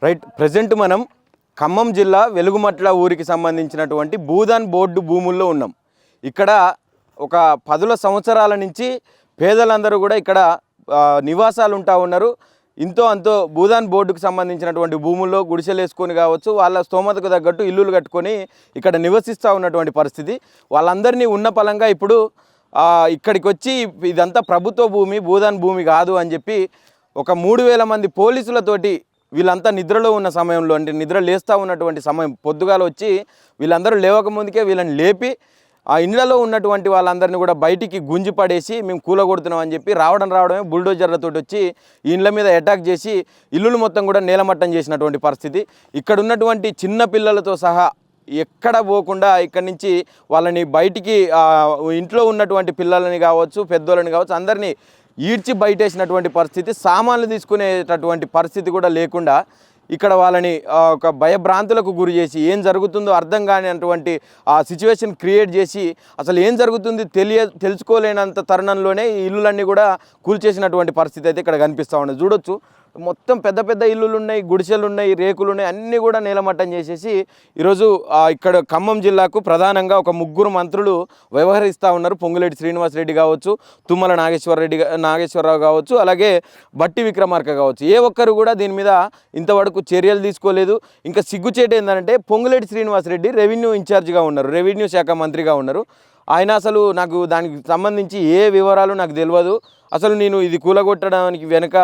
Right. Present మనం ఖమ్మం జిల్లా వెలుగుమట్ల ఊరికి సంబంధించినటువంటి భూదాన్ బోర్డు భూముల్లో ఉన్నాం. ఇక్కడ ఒక 10 సంవత్సరాల నుంచి పేదలందరూ కూడా ఇక్కడ నివాసాలు ఉంటా ఉన్నారు. ఇంతో అంతో భూదాన్ బోర్డుకు సంబంధించినటువంటి భూముల్లో గుడిసెలు వేసుకొని కావచ్చు, వాళ్ళ స్తోమతకు తగ్గట్టు ఇల్లులు కట్టుకొని ఇక్కడ నివసిస్తూ ఉన్నటువంటి పరిస్థితి. వాళ్ళందరినీ ఉన్న పలంగా ఇప్పుడు ఇక్కడికి వచ్చి ఇదంతా ప్రభుత్వ భూమి, భూదాన్ భూమి కాదు అని చెప్పి ఒక 3000 మంది పోలీసులతోటి వీళ్ళంతా నిద్రలో ఉన్న సమయంలో, అంటే నిద్ర లేస్తూ ఉన్నటువంటి సమయం పొద్దుగాల వచ్చి వీళ్ళందరూ లేవకముందుకే వీళ్ళని లేపి ఆ ఇండ్లలో ఉన్నటువంటి వాళ్ళందరినీ కూడా బయటికి గుంజి పడేసి మేము కూలగొడుతున్నాం అని చెప్పి రావడమే బుల్డోజర్లతో వచ్చి ఈ ఇండ్ల మీద అటాక్ చేసి ఇల్లులు మొత్తం కూడా నేలమట్టం చేసినటువంటి పరిస్థితి. ఇక్కడ ఉన్నటువంటి చిన్న పిల్లలతో సహా ఎక్కడ పోకుండా ఇక్కడి నుంచి వాళ్ళని బయటికి ఇంట్లో ఉన్నటువంటి పిల్లలని కావచ్చు, పెద్దోళ్ళని కావచ్చు, అందరినీ ఈడ్చి బయటేసినటువంటి పరిస్థితి. సామాన్లు తీసుకునేటటువంటి పరిస్థితి కూడా లేకుండా ఇక్కడ వాళ్ళని ఒక భయభ్రాంతులకు గురి చేసి ఏం జరుగుతుందో అర్థం కానిటువంటి ఆ సిచ్యువేషన్ క్రియేట్ చేసి అసలు ఏం జరుగుతుంది తెలుసుకోలేనంత తరుణంలోనే ఈ ఇల్లులన్నీ కూడా కూల్చేసినటువంటి పరిస్థితి అయితే ఇక్కడ కనిపిస్తూ ఉన్నది. చూడొచ్చు, మొత్తం పెద్ద పెద్ద ఇల్లులు ఉన్నాయి, గుడిసెలు ఉన్నాయి, రేకులు ఉన్నాయి, అన్నీ కూడా నేలమట్టం చేసేసి ఈరోజు ఇక్కడ ఖమ్మం జిల్లాకు ప్రధానంగా ఒక 3 మంత్రులు వ్యవహరిస్తూ ఉన్నారు. పొంగులేటి శ్రీనివాసరెడ్డి కావచ్చు, తుమ్మల నాగేశ్వరరావు కావచ్చు, అలాగే బట్టి విక్రమార్క కావచ్చు. ఏ ఒక్కరు కూడా దీని మీద ఇంతవరకు చర్యలు తీసుకోలేదు. ఇంకా సిగ్గుచేటు ఏంటంటే పొంగులేటి శ్రీనివాసరెడ్డి రెవెన్యూ ఇన్ఛార్జిగా ఉన్నారు, రెవెన్యూ శాఖ మంత్రిగా ఉన్నారు. ఆయన అసలు నాకు దానికి సంబంధించి ఏ వివరాలు నాకు తెలియదు. అసలు నేను ఇది కూలగొట్టడానికి వెనుక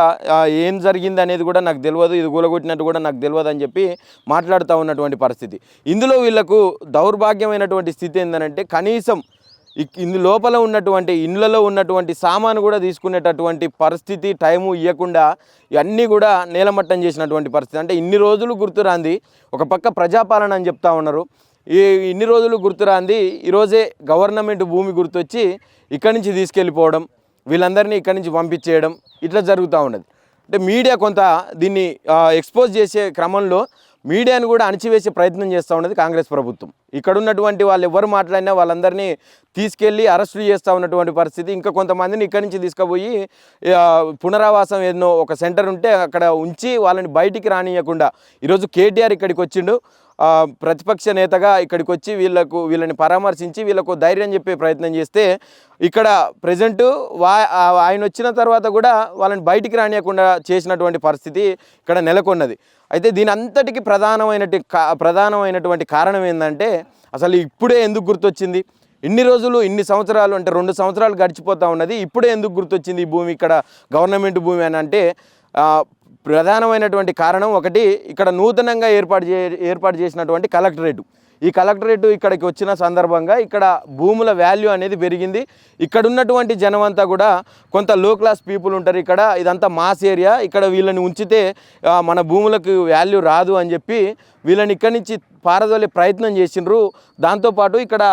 ఏం జరిగింది అనేది కూడా నాకు తెలియదు, ఇది కూలగొట్టినట్టు కూడా నాకు తెలియదు అని చెప్పి మాట్లాడుతూ ఉన్నటువంటి పరిస్థితి. ఇందులో వీళ్లకు దౌర్భాగ్యమైనటువంటి స్థితి ఏంటంటే కనీసం ఇందు లోపల ఉన్నటువంటి ఇండ్లలో ఉన్నటువంటి సామాను కూడా తీసుకునేటటువంటి పరిస్థితి, టైము ఇవ్వకుండా ఇవన్నీ కూడా నేలమట్టం చేసినటువంటి పరిస్థితి. అంటే ఇన్ని రోజులు గుర్తురాంది, ఒక పక్క ప్రజాపాలన అని చెప్తా ఉన్నారు. ఇన్ని రోజులు గుర్తురాంది, ఈరోజే గవర్నమెంట్ భూమి గుర్తొచ్చి ఇక్కడి నుంచి తీసుకెళ్ళిపోవడం, వీళ్ళందరినీ ఇక్కడి నుంచి పంపించేయడం ఇట్లా జరుగుతూ ఉన్నది. అంటే మీడియా కొంత దీన్ని ఎక్స్పోజ్ చేసే క్రమంలో మీడియాను కూడా అణిచివేసే ప్రయత్నం చేస్తూ ఉన్నది కాంగ్రెస్ ప్రభుత్వం. ఇక్కడ ఉన్నటువంటి వాళ్ళు ఎవరు మాట్లాడినా వాళ్ళందరినీ తీసుకెళ్ళి అరెస్టులు చేస్తూ ఉన్నటువంటి పరిస్థితి. ఇంకా కొంతమందిని ఇక్కడి నుంచి తీసుకుపోయి పునరావాసం ఏదో ఒక సెంటర్ ఉంటే అక్కడ ఉంచి వాళ్ళని బయటికి రానియకుండా ఈరోజు కేటీఆర్ ఇక్కడికి వచ్చిండు, ప్రతిపక్ష నేతగా ఇక్కడికి వచ్చి వీళ్ళని పరామర్శించి వీళ్ళకు ధైర్యం చెప్పే ప్రయత్నం చేస్తే ఇక్కడ ప్రజెంటు ఆయన వచ్చిన తర్వాత కూడా వాళ్ళని బయటికి రానియకుండా చేసినటువంటి పరిస్థితి ఇక్కడ నెలకొన్నది. అయితే దీని అంతటికి ప్రధానమైనటువంటి కారణం ఏంటంటే అసలు ఇప్పుడే ఎందుకు గుర్తొచ్చింది, ఇన్ని రోజులు ఇన్ని సంవత్సరాలు అంటే 2 సంవత్సరాలు గడిచిపోతూ ఉన్నది, ఇప్పుడే ఎందుకు గుర్తొచ్చింది ఈ భూమి ఇక్కడ గవర్నమెంట్ భూమి అని అంటే ప్రధానమైనటువంటి కారణం ఒకటి, ఇక్కడ నూతనంగా ఏర్పాటు చేసినటువంటి కలెక్టరేటు. ఈ కలెక్టరేటు ఇక్కడికి వచ్చిన సందర్భంగా ఇక్కడ భూముల వాల్యూ అనేది పెరిగింది. ఇక్కడ ఉన్నటువంటి జనం అంతా కూడా కొంత లో క్లాస్ పీపుల్ ఉంటారు. ఇక్కడ ఇదంతా మాస్ ఏరియా, ఇక్కడ వీళ్ళని ఉంచితే మన భూములకు వాల్యూ రాదు అని చెప్పి వీళ్ళని ఇక్కడి నుంచి పారదోలే ప్రయత్నం చేసిండ్రు. దాంతోపాటు ఇక్కడ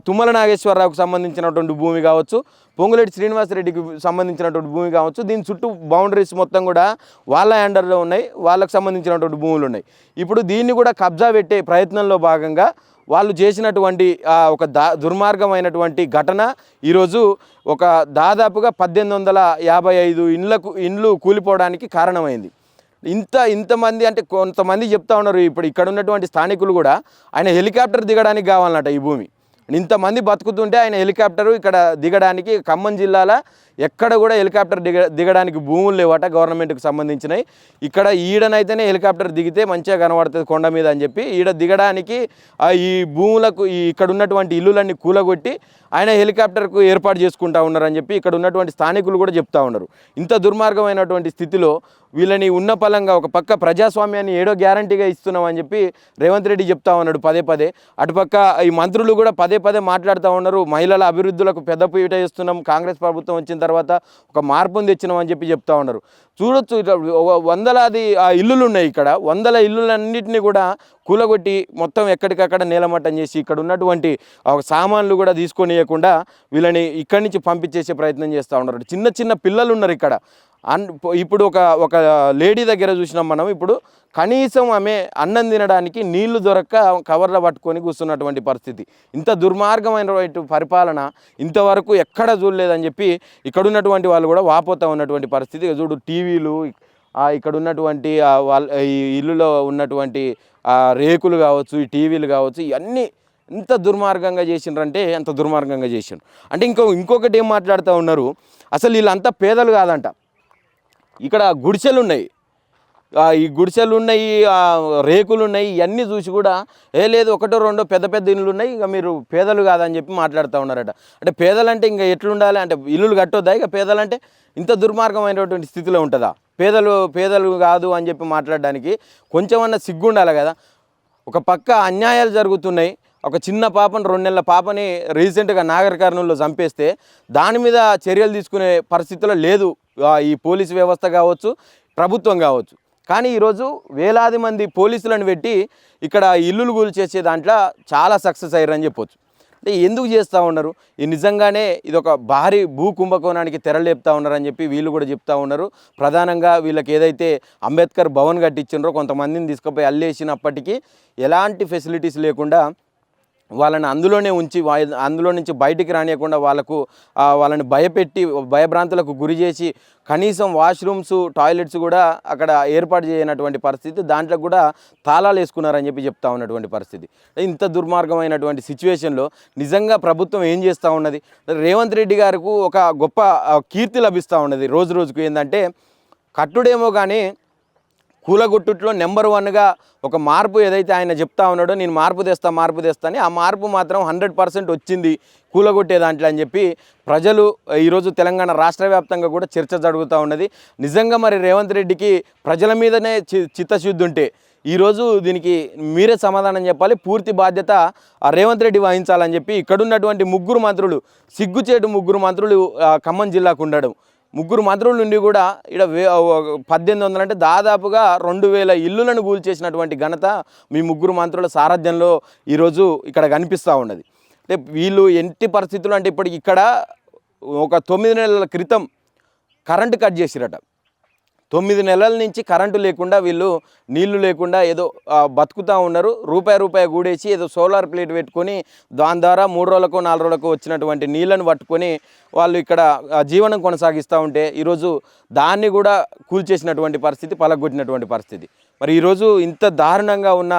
తుమ్మల నాగేశ్వరరావుకు సంబంధించినటువంటి భూమి కావచ్చు, పొంగులేటి శ్రీనివాసరెడ్డికి సంబంధించినటువంటి భూమి కావచ్చు, దీని చుట్టూ బౌండరీస్ మొత్తం కూడా వాళ్ళ హ్యాండర్లో ఉన్నాయి, వాళ్ళకు సంబంధించినటువంటి భూములు ఉన్నాయి. ఇప్పుడు దీన్ని కూడా కబ్జా పెట్టే ప్రయత్నంలో భాగంగా వాళ్ళు చేసినటువంటి ఒక దుర్మార్గమైనటువంటి ఘటన ఈరోజు ఒక దాదాపుగా 1855 ఇండ్లు కూలిపోవడానికి కారణమైంది. ఇంతమంది అంటే కొంతమంది చెప్తా ఉన్నారు, ఇప్పుడు ఇక్కడ ఉన్నటువంటి స్థానికులు కూడా ఆయన హెలికాప్టర్ దిగడానికి కావాలన్నట ఈ భూమి. ఇంతమంది బతుకుతుంటే ఆయన హెలికాప్టరు ఇక్కడ దిగడానికి ఖమ్మం జిల్లాలో ఎక్కడ కూడా హెలికాప్టర్ దిగడానికి భూములు లేవట గవర్నమెంట్కి సంబంధించినవి. ఈడనైతేనే హెలికాప్టర్ దిగితే మంచిగా కనబడుతుంది కొండ మీద అని చెప్పి ఈడ దిగడానికి ఈ భూములకు ఇక్కడ ఉన్నటువంటి ఇల్లులన్నీ కూలగొట్టి ఆయన హెలికాప్టర్కు ఏర్పాటు చేసుకుంటా ఉన్నారని చెప్పి ఇక్కడ ఉన్నటువంటి స్థానికులు కూడా చెప్తా ఉన్నారు. ఇంత దుర్మార్గమైనటువంటి స్థితిలో వీళ్ళని ఉన్న పలంగా ఒక పక్క ప్రజాస్వామ్యాన్ని ఏడో గ్యారంటీగా ఇస్తున్నామని చెప్పి రేవంత్ రెడ్డి చెప్తా ఉన్నాడు పదే. అటుపక్క ఈ మంత్రులు కూడా పదే మాట్లాడుతూ ఉన్నారు, మహిళల అభివృద్ధులకు పెద్దపీట వేస్తున్నాం, కాంగ్రెస్ ప్రభుత్వం వచ్చిన తర్వాత ఒక మార్పును తెచ్చినామని చెప్పి చెప్తా ఉన్నారు. చూడొచ్చు, వందలాది ఇల్లులు ఉన్నాయి. ఇక్కడ 100 ఇల్లులన్నింటినీ కూడా కూలగొట్టి మొత్తం ఎక్కడికక్కడ నేలమట్టం చేసి ఇక్కడ ఉన్నటువంటి సామాన్లు కూడా తీసుకొనియకుండా వీళ్ళని ఇక్కడి నుంచి పంపించేసే ప్రయత్నం చేస్తూ ఉన్నారు. చిన్న పిల్లలు ఉన్నారు ఇక్కడ. ఇప్పుడు ఒక లేడీ దగ్గర చూసినాం మనం, ఇప్పుడు కనీసం ఆమె అన్నం తినడానికి నీళ్లు దొరక్క కవర్లో పట్టుకొని కూర్చున్నటువంటి పరిస్థితి. ఇంత దుర్మార్గమైన పరిపాలన ఇంతవరకు ఎక్కడ చూడలేదని చెప్పి ఇక్కడ ఉన్నటువంటి వాళ్ళు కూడా వాపోతూ ఉన్నటువంటి పరిస్థితి. చూడు, టీవీలు ఇక్కడ ఉన్నటువంటి వాళ్ళ ఈ ఇల్లులో ఉన్నటువంటి రేకులు కావచ్చు, ఈ టీవీలు కావచ్చు, ఇవన్నీ ఎంత దుర్మార్గంగా చేసిండ్రంటే అంత దుర్మార్గంగా చేసిండ్రు. అంటే ఇంకొకటి ఏం మాట్లాడుతూ ఉన్నారు, అసలు వీళ్ళంతా పేదలు కాదంట, ఇక్కడ గుడిసెలు ఉన్నాయి, ఈ గుడిసెలు ఉన్నాయి, రేకులు ఉన్నాయి, ఇవన్నీ చూసి కూడా లేదు ఒకటో రెండో పెద్ద పెద్ద ఇల్లులు ఉన్నాయి, ఇక మీరు పేదలు కాదని చెప్పి మాట్లాడుతూ ఉన్నారట. అంటే పేదలంటే ఇంకా ఎట్లుండాలి అంటే ఇల్లులు కట్టొద్దా ఇక పేదలంటే? ఇంత దుర్మార్గమైనటువంటి స్థితిలో ఉంటుందా? పేదలు కాదు అని చెప్పి మాట్లాడడానికి కొంచెమన్నా సిగ్గుండాలి కదా. ఒక పక్క అన్యాయాలు జరుగుతున్నాయి, ఒక చిన్న పాపని 2 నెలల పాపని రీసెంట్గా నాగర్ కర్నూలులో చంపేస్తే దాని మీద చర్యలు తీసుకునే పరిస్థితిలో లేదు ఈ పోలీసు వ్యవస్థ కావచ్చు, ప్రభుత్వం కావచ్చు. కానీ ఈరోజు వేలాది మంది పోలీసులను పెట్టి ఇక్కడ ఇల్లులు కూల్చేసే దాంట్లో చాలా సక్సెస్ అయ్యారని చెప్పొచ్చు. అంటే ఎందుకు చేస్తూ ఉన్నారు? ఇది నిజంగానే ఇది ఒక భారీ భూ కుంభకోణానికి తెరలేపుతా ఉన్నారని చెప్పి వీళ్ళు కూడా చెప్తా ఉన్నారు. ప్రధానంగా వీళ్ళకి ఏదైతే అంబేద్కర్ భవన్ కట్టించిండ్రో కొంతమందిని తీసుకుపోయి అల్లేసినప్పటికీ ఎలాంటి ఫెసిలిటీస్ లేకుండా వాళ్ళని అందులోనే ఉంచి అందులో నుంచి బయటికి రానియకుండా వాళ్ళని భయపెట్టి భయభ్రాంతులకు గురి చేసి కనీసం వాష్రూమ్స్, టాయిలెట్స్ కూడా అక్కడ ఏర్పాటు చేయనటువంటి పరిస్థితి, దాంట్లో కూడా తాళాలు వేసుకున్నారని చెప్పి చెప్తా ఉన్నటువంటి పరిస్థితి. ఇంత దుర్మార్గమైనటువంటి సిచ్యువేషన్లో నిజంగా ప్రభుత్వం ఏం చేస్తూ ఉన్నది? రేవంత్ రెడ్డి గారికి ఒక గొప్ప కీర్తి లభిస్తూ ఉన్నది రోజు రోజుకు. ఏంటంటే కట్టుడేమో కానీ కూలగొట్టుట్లో నెంబర్ 1గా ఒక మార్పు ఏదైతే ఆయన చెప్తా ఉన్నాడో, నేను మార్పు తెస్తా అని, ఆ మార్పు మాత్రం 100% వచ్చింది కూలగొట్టే దాంట్లో అని చెప్పి ప్రజలు ఈరోజు తెలంగాణ రాష్ట్ర వ్యాప్తంగా కూడా చర్చ జరుగుతూ ఉన్నది. నిజంగా మరి రేవంత్ రెడ్డికి ప్రజల మీదనే చిత్తశుద్ధి ఉంటే ఈరోజు దీనికి మీరే సమాధానం చెప్పాలి, పూర్తి బాధ్యత రేవంత్ రెడ్డి వహించాలని చెప్పి ఇక్కడున్నటువంటి 3 మంత్రులు, సిగ్గుచేటు 3 మంత్రులు ఖమ్మం జిల్లాకు ఉండడం, 3 మంత్రుల నుండి కూడా ఇక్కడ 1800 అంటే దాదాపుగా 2000 ఇల్లులను కూల్చేసినటువంటి ఘనత మీ 3 మంత్రుల సారథ్యంలో ఈరోజు ఇక్కడ కనిపిస్తూ ఉన్నది. అంటే వీళ్ళు ఎట్టి పరిస్థితులు అంటే ఇప్పటికి ఇక్కడ ఒక 9 నెలల క్రితం కరెంటు కట్ చేసిరట. 9 నెలల నుంచి కరెంటు లేకుండా వీళ్ళు నీళ్లు లేకుండా ఏదో బతుకుతూ ఉన్నారు. రూపాయి కూడేసి ఏదో సోలార్ ప్లేట్ పెట్టుకొని దాని ద్వారా 3 రోజులకు 4 రోజులకు వచ్చినటువంటి నీళ్ళను పట్టుకొని వాళ్ళు ఇక్కడ జీవనం కొనసాగిస్తూ ఉంటే ఈరోజు దాన్ని కూడా కూల్చేసినటువంటి పరిస్థితి, పలగొట్టినటువంటి పరిస్థితి. మరి ఈరోజు ఇంత దారుణంగా ఉన్న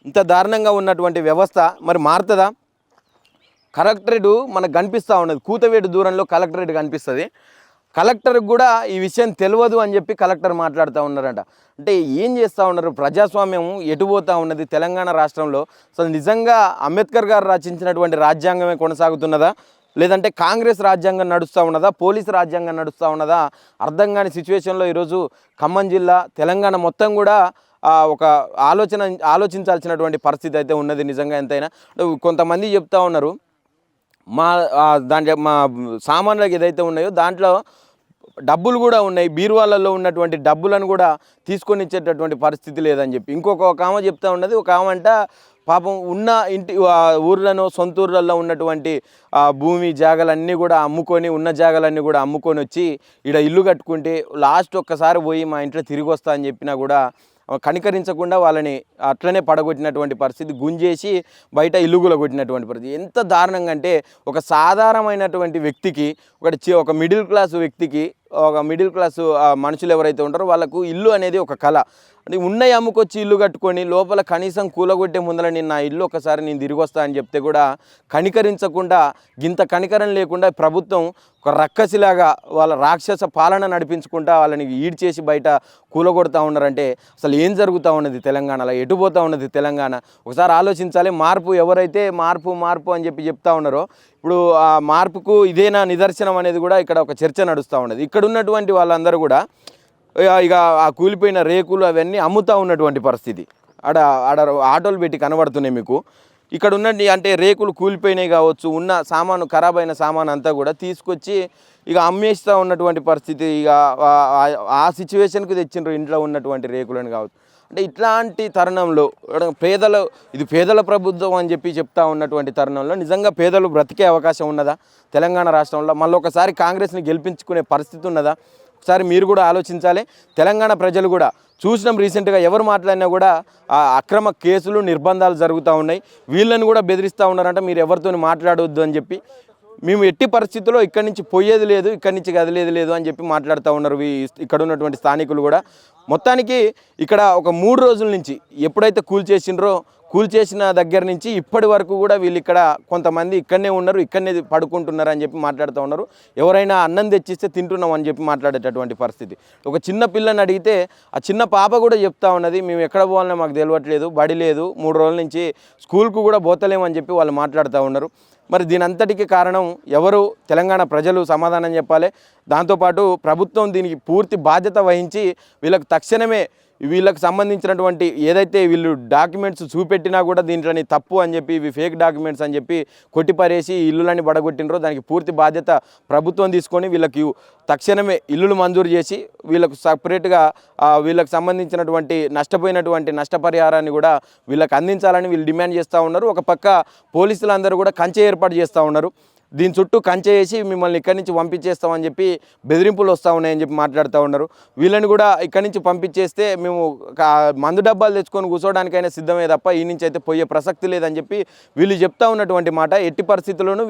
ఇంత దారుణంగా ఉన్నటువంటి వ్యవస్థ మరి మారుతుందా? కలెక్టరేట్ మనకు కనిపిస్తూ ఉన్నది, కూతవేటు దూరంలో కలెక్టరేట్ కనిపిస్తుంది. కలెక్టర్కి కూడా ఈ విషయం తెలియదు అని చెప్పి కలెక్టర్ మాట్లాడుతూ ఉన్నారట. అంటే ఏం చేస్తూ ఉన్నారు? ప్రజాస్వామ్యం ఎటుపోతూ ఉన్నది తెలంగాణ రాష్ట్రంలో? అసలు నిజంగా అంబేద్కర్ గారు రచించినటువంటి రాజ్యాంగమే కొనసాగుతున్నదా, లేదంటే కాంగ్రెస్ రాజ్యాంగం నడుస్తూ ఉన్నదా, పోలీసు రాజ్యాంగం నడుస్తూ ఉన్నదా? అర్థం కాని సిచ్యువేషన్లో ఈరోజు ఖమ్మం జిల్లా, తెలంగాణ మొత్తం కూడా ఒక ఆలోచించాల్సినటువంటి పరిస్థితి అయితే ఉన్నది. నిజంగా ఎంతైనా కొంతమంది చెప్తా ఉన్నారు, మా సామాన్లకు ఏదైతే ఉన్నాయో దాంట్లో డబ్బులు కూడా ఉన్నాయి, బీరువాళ్ళల్లో ఉన్నటువంటి డబ్బులను కూడా తీసుకొని ఇచ్చేటటువంటి పరిస్థితి లేదని చెప్పి ఒక ఆమె చెప్తా ఉన్నది. ఒక ఆమె అంట పాపం ఉన్న ఇంటి ఊర్లను, సొంత ఊర్లలో ఉన్నటువంటి భూమి జాగాలన్నీ కూడా అమ్ముకొని, ఉన్న జాగాలన్నీ కూడా అమ్ముకొని వచ్చి ఇక్కడ ఇల్లు కట్టుకుంటే లాస్ట్ ఒక్కసారి పోయి మా ఇంట్లో తిరిగి వస్తా అని చెప్పినా కూడా కనికరించకుండా వాళ్ళని అట్లనే పడగొట్టినటువంటి పరిస్థితి, గుంజేసి బయట ఇల్లుగుల కొట్టినటువంటి పరిస్థితి. ఎంత దారుణంగా అంటే ఒక సాధారణమైనటువంటి వ్యక్తికి, ఒక మిడిల్ క్లాస్ వ్యక్తికి, ఒక మిడిల్ క్లాస్ మనుషులు ఎవరైతే ఉంటారో వాళ్ళకు ఇల్లు అనేది ఒక కళ. అంటే ఉన్నాయి అమ్ముకొచ్చి ఇల్లు కట్టుకొని లోపల కనీసం కూలగొట్టే ముందర నేను నా ఇల్లు ఒకసారి నేను తిరిగి వస్తా అని చెప్తే కూడా కనికరించకుండా, గింత కనికరం లేకుండా ప్రభుత్వం ఒక రక్కసిలాగా వాళ్ళ రాక్షస పాలన నడిపించుకుంటా వాళ్ళని ఈడ్చేసి బయట కూలగొడతా ఉన్నారంటే అసలు ఏం జరుగుతూ ఉన్నది తెలంగాణలో? ఎటుపోతూ ఉన్నది తెలంగాణ? ఒకసారి ఆలోచించాలి. మార్పు ఎవరైతే మార్పు అని చెప్తా ఉన్నారో ఇప్పుడు ఆ మార్పుకు ఇదేనా నిదర్శనం అనేది కూడా ఇక్కడ ఒక చర్చ నడుస్తూ ఉన్నది. ఇక్కడ ఉన్నటువంటి వాళ్ళందరూ కూడా ఇక ఆ కూలిపోయిన రేకులు అవన్నీ అమ్ముతూ ఉన్నటువంటి పరిస్థితి. ఆడ ఆటోలు పెట్టి కనబడుతున్నాయి మీకు. ఇక్కడ ఉన్నది అంటే రేకులు కూలిపోయినాయి కావచ్చు, ఉన్న సామాను ఖరాబ్ అయిన సామాను అంతా కూడా తీసుకొచ్చి ఇక అమ్మేస్తూ ఉన్నటువంటి పరిస్థితి. ఇక ఆ సిచ్యువేషన్కి తెచ్చిండ్రు ఇంట్లో ఉన్నటువంటి రేకులను కావచ్చు. అంటే ఇట్లాంటి తరుణంలో ఇది పేదల ప్రభుత్వం అని చెప్తా ఉన్నటువంటి తరుణంలో నిజంగా పేదలు బ్రతికే అవకాశం ఉన్నదా తెలంగాణ రాష్ట్రంలో? మళ్ళీ ఒకసారి కాంగ్రెస్ని గెలిపించుకునే పరిస్థితి ఉన్నదా? ఒకసారి మీరు కూడా ఆలోచించాలి. తెలంగాణ ప్రజలు కూడా చూసినాం, రీసెంట్గా ఎవరు మాట్లాడినా కూడా అక్రమ కేసులు, నిర్బంధాలు జరుగుతూ ఉన్నాయి. వీళ్ళని కూడా బెదిరిస్తూ ఉన్నారంట, మీరు ఎవరితో మాట్లాడవద్దు అని చెప్పి. మేము ఎట్టి పరిస్థితుల్లో ఇక్కడి నుంచి పోయేది లేదు, ఇక్కడి నుంచి కదిలేది లేదు అని చెప్పి మాట్లాడుతూ ఉన్నారు ఇక్కడ ఉన్నటువంటి స్థానికులు కూడా. మొత్తానికి ఇక్కడ ఒక 3 రోజుల నుంచి ఎప్పుడైతే కూల్చేసిన దగ్గర నుంచి ఇప్పటి వరకు కూడా వీళ్ళు ఇక్కడ కొంతమంది ఇక్కడనే ఉన్నారు, ఇక్కడనే పడుకుంటున్నారు అని చెప్పి మాట్లాడుతూ ఉన్నారు. ఎవరైనా అన్నం తెచ్చిస్తే తింటున్నాం అని చెప్పి మాట్లాడేటటువంటి పరిస్థితి. ఒక చిన్న పిల్లని అడిగితే ఆ చిన్న పాప కూడా చెప్తా ఉన్నది, మేము ఎక్కడ పోవాలన్నా మాకు తెలియట్లేదు, బడి లేదు, 3 రోజుల నుంచి స్కూల్కు కూడా పోతలేమని చెప్పి వాళ్ళు మాట్లాడుతూ ఉన్నారు. మరి దీని అంతటికి కారణం ఎవరు? తెలంగాణ ప్రజలు సమాధానం చెప్పాలి. దాంతోపాటు ప్రభుత్వం దీనికి పూర్తి బాధ్యత వహించి వీళ్ళకి తక్షణమే వీళ్ళకి సంబంధించినటువంటి ఏదైతే వీళ్ళు డాక్యుమెంట్స్ చూపెట్టినా కూడా దీంట్లోని తప్పు అని చెప్పి ఇవి ఫేక్ డాక్యుమెంట్స్ అని చెప్పి కొట్టిపారేసి ఇల్లులని బడగొట్టినరో దానికి పూర్తి బాధ్యత ప్రభుత్వం తీసుకొని వీళ్ళకి తక్షణమే ఇల్లులు మంజూరు చేసి వీళ్ళకు సపరేట్గా వీళ్ళకి సంబంధించినటువంటి నష్టపోయినటువంటి నష్టపరిహారాన్ని కూడా వీళ్ళకి అందించాలని వీళ్ళు డిమాండ్ చేస్తూ ఉన్నారు. ఒక పక్క పోలీసులందరూ కూడా కంచె ఏర్పాటు చేస్తూ ఉన్నారు. దీని చుట్టూ కంచె వేసి మిమ్మల్ని ఇక్కడి నుంచి పంపించేస్తామని చెప్పి బెదిరింపులు వస్తూ ఉన్నాయని చెప్పి మాట్లాడుతూ ఉన్నారు. వీళ్ళని కూడా ఇక్కడి నుంచి పంపించేస్తే మేము మందు డబ్బాలు తెచ్చుకొని కూర్చోడానికైనా సిద్ధమే తప్ప ఈ నుంచి అయితే పోయే ప్రసక్తి లేదని చెప్పి వీళ్ళు చెప్తా ఉన్నటువంటి మాట. ఎట్టి పరిస్థితుల్లోనూ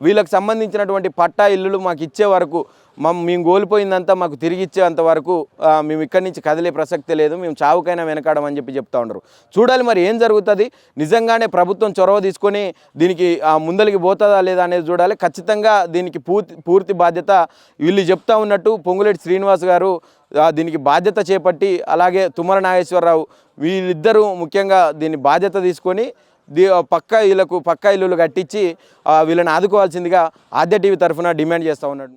వీళ్ళకి సంబంధించినటువంటి పట్టా ఇల్లులు మాకు ఇచ్చే వరకు మేము కోల్పోయిందంతా మాకు తిరిగి ఇచ్చేంత వరకు మేము ఇక్కడి నుంచి కదిలే ప్రసక్తి లేదు, మేము చావుకైనా వెనకాడమని చెప్పి చెప్తా ఉన్నారు. చూడాలి మరి ఏం జరుగుతుంది. నిజంగానే ప్రభుత్వం చొరవ తీసుకొని దీనికి ముందలికి పోతుందా లేదా అనేది చూడాలి. ఖచ్చితంగా దీనికి పూర్తి బాధ్యత వీళ్ళు చెప్తా ఉన్నట్టు పొంగులేటి శ్రీనివాస్ గారు దీనికి బాధ్యత చేపట్టి, అలాగే తుమ్మల నాగేశ్వరరావు వీళ్ళిద్దరూ ముఖ్యంగా దీన్ని బాధ్యత తీసుకొని పక్కా ఇల్లులు కట్టించి వీళ్ళని ఆదుకోవాల్సిందిగా ఆద్య టీవీ తరఫున డిమాండ్ చేస్తూ ఉన్నాడు.